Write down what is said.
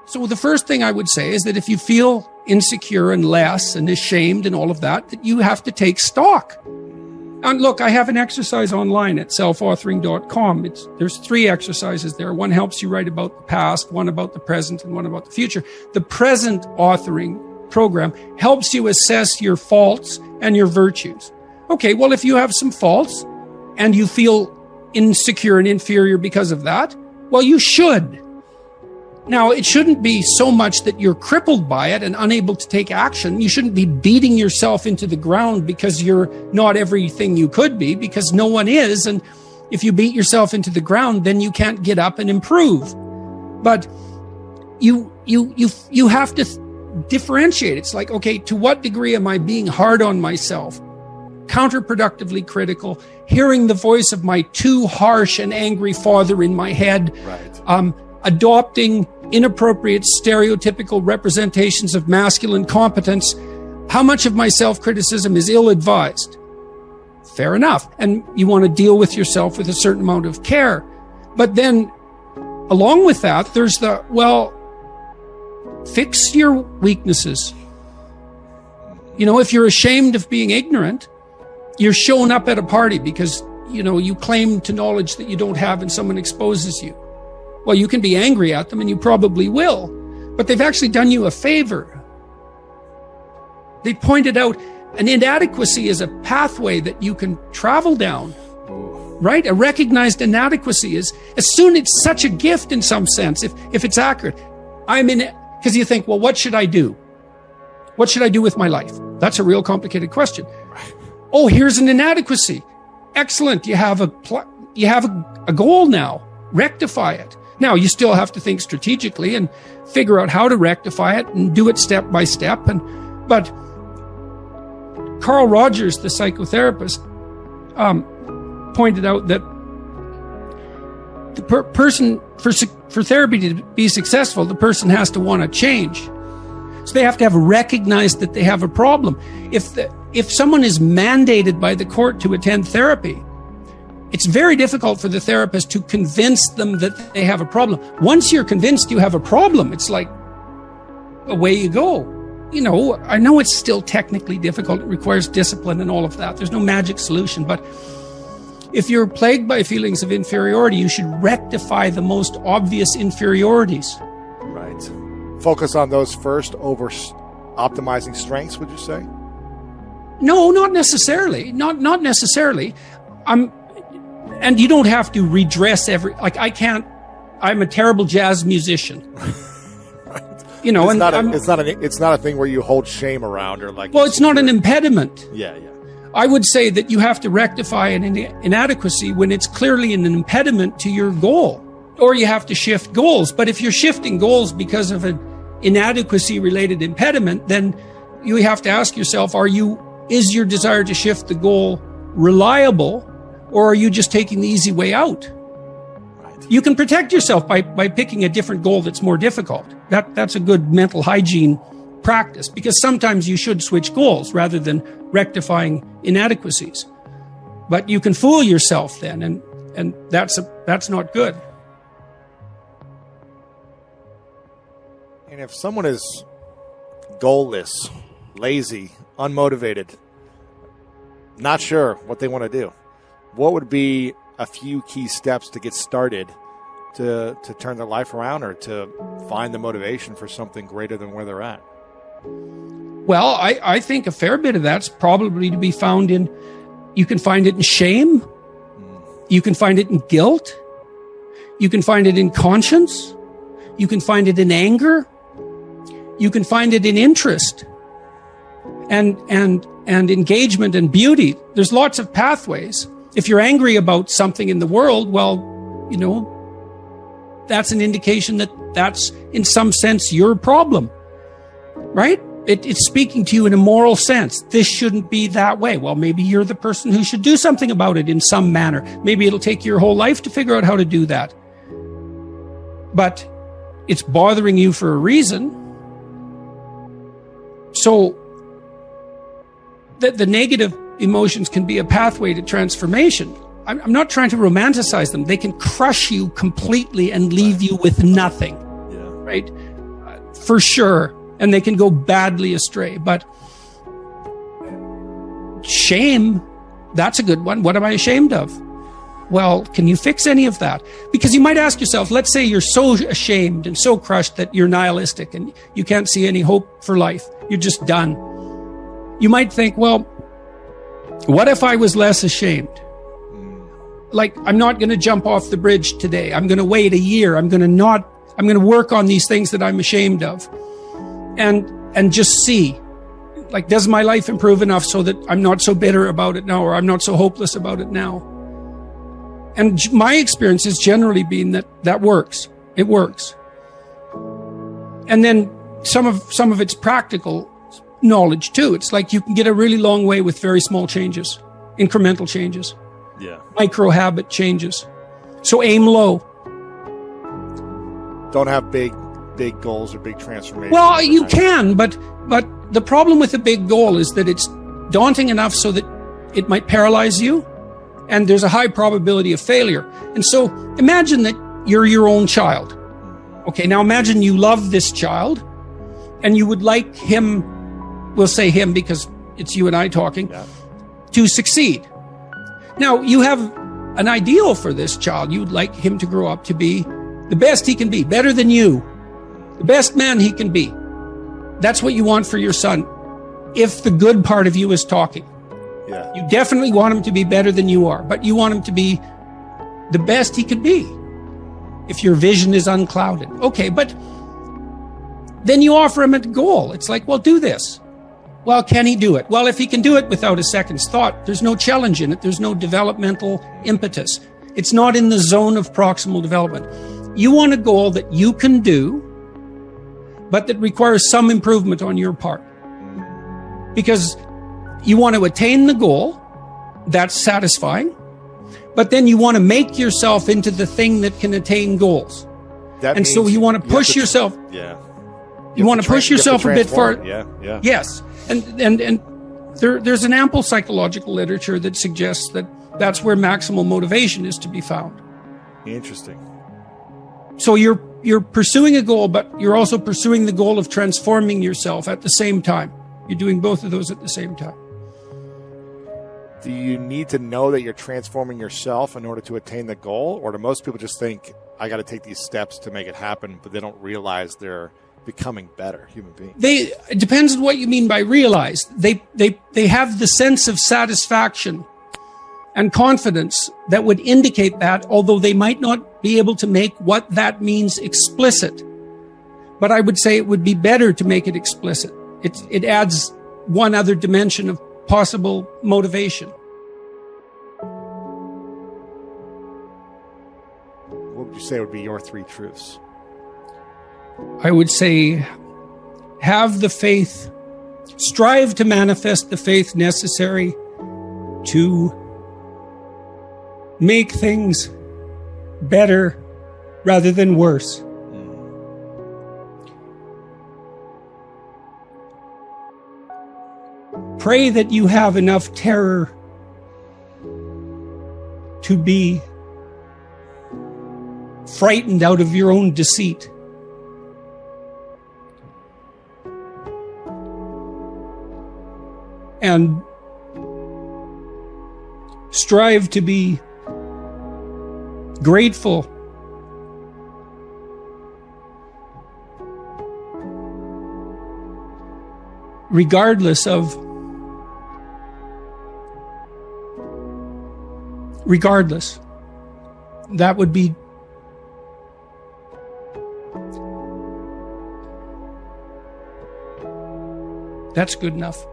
So the first thing I would say is that if you feel insecure and less and ashamed and all of that, that you have to take stock. And look, I have an exercise online at selfauthoring.com. There's 3 exercises there. One helps you write about the past, one about the present, and one about the future. The present authoring program helps you assess your faults and your virtues. Okay, well, if you have some faults and you feel insecure and inferior because of that, well, you should. Now, it shouldn't be so much that you're crippled by it and unable to take action. You shouldn't be beating yourself into the ground because you're not everything you could be, because no one is. And if you beat yourself into the ground, then you can't get up and improve. But you have to differentiate. It's like, okay, to what degree am I being hard on myself? Counterproductively critical, hearing the voice of my too harsh and angry father in my head, right. Adopting inappropriate stereotypical representations of masculine competence. How much of my self-criticism is ill-advised? Fair enough. And you want to deal with yourself with a certain amount of care. But then along with that, there's fix your weaknesses. You know, if you're ashamed of being ignorant, you're showing up at a party because, you claim to knowledge that you don't have and someone exposes you. Well, you can be angry at them, and you probably will, but they've actually done you a favor. They pointed out an inadequacy is a pathway that you can travel down, right? A recognized inadequacy is, it's such a gift in some sense, if it's accurate. Because you think, well, what should I do? What should I do with my life? That's a real complicated question. Oh, here's an inadequacy. Excellent. You have a goal now. Rectify it. Now, you still have to think strategically and figure out how to rectify it and do it step by step. But Carl Rogers, the psychotherapist, pointed out that the person, for therapy to be successful, the person has to want to change. So they have to have recognized that they have a problem. If someone is mandated by the court to attend therapy, it's very difficult for the therapist to convince them that they have a problem. Once you're convinced you have a problem, it's like, away you go. I know it's still technically difficult. It requires discipline and all of that. There's no magic solution. But if you're plagued by feelings of inferiority, you should rectify the most obvious inferiorities. Right. Focus on those first over optimizing strengths, would you say? No, not necessarily. Not necessarily. And you don't have to redress I'm a terrible jazz musician. Right. It's not a thing where you hold shame around or like. Well, it's not an impediment. Yeah. I would say that you have to rectify an inadequacy when it's clearly an impediment to your goal, or you have to shift goals. But if you're shifting goals because of an inadequacy related impediment, then you have to ask yourself, is your desire to shift the goal reliable? Or are you just taking the easy way out? Right. You can protect yourself by picking a different goal that's more difficult. That's a good mental hygiene practice, because sometimes you should switch goals rather than rectifying inadequacies. But you can fool yourself then, and that's not good. And if someone is goalless, lazy, unmotivated, not sure what they want to do, what would be a few key steps to get started to turn their life around or to find the motivation for something greater than where they're at? Well, I think a fair bit of that's probably to be found you can find it in shame. You can find it in guilt. You can find it in conscience. You can find it in anger. You can find it in interest and engagement and beauty. There's lots of pathways. If you're angry about something in the world, well, that's an indication that that's in some sense your problem, right? It's speaking to you in a moral sense. This shouldn't be that way. Well, maybe you're the person who should do something about it in some manner. Maybe it'll take your whole life to figure out how to do that. But it's bothering you for a reason. So the negative emotions can be a pathway to transformation. I'm not trying to romanticize them. They can crush you completely and leave you with nothing, right? for sure, and they can go badly astray. But shame, that's a good one. What am I ashamed of? Well, can you fix any of that? Because you might ask yourself, let's say you're so ashamed and so crushed that you're nihilistic and you can't see any hope for life. You're just done. You might think, well, what if I was less ashamed? Like, I'm not going to jump off the bridge today. I'm going to wait a year. I'm going to work on these things that I'm ashamed of. And just see, like, does my life improve enough so that I'm not so bitter about it now, or I'm not so hopeless about it now? And my experience has generally been that works. It works. And then some of it's practical knowledge too. It's like you can get a really long way with very small changes, incremental changes, micro habit changes. So aim low. Don't have big goals or big transformations. Well, you can, but the problem with a big goal is that it's daunting enough so that it might paralyze you, and there's a high probability of failure. And so imagine that you're your own child. Okay, now imagine you love this child, and you would like him, we'll say him because it's you and I talking, to succeed. Now, you have an ideal for this child. You'd like him to grow up to be the best he can be, better than you, the best man he can be. That's what you want for your son, if the good part of you is talking. Yeah. You definitely want him to be better than you are, but you want him to be the best he could be if your vision is unclouded. Okay, but then you offer him a goal. It's like, well, do this. Well, can he do it? Well, if he can do it without a second's thought, there's no challenge in it. There's no developmental impetus. It's not in the zone of proximal development. You want a goal that you can do, but that requires some improvement on your part. Because you want to attain the goal, that's satisfying, but then you want to make yourself into the thing that can attain goals. And so you want to push yourself. Yeah. You want to push yourself a bit further. Yeah. Yes. And there's an ample psychological literature that suggests that that's where maximal motivation is to be found. Interesting. So you're pursuing a goal, but you're also pursuing the goal of transforming yourself at the same time. You're doing both of those at the same time. Do you need to know that you're transforming yourself in order to attain the goal? Or do most people just think, I got to take these steps to make it happen, but they don't realize they're becoming better human beings? It depends on what you mean by realize. They have the sense of satisfaction and confidence that would indicate that, although they might not be able to make what that means explicit. But I would say it would be better to make it explicit. It adds one other dimension of possible motivation. What would you say would be your three truths? I would say, have the faith, strive to manifest the faith necessary to make things better rather than worse. Pray that you have enough terror to be frightened out of your own deceit. And strive to be grateful regardless. That would be that's good enough.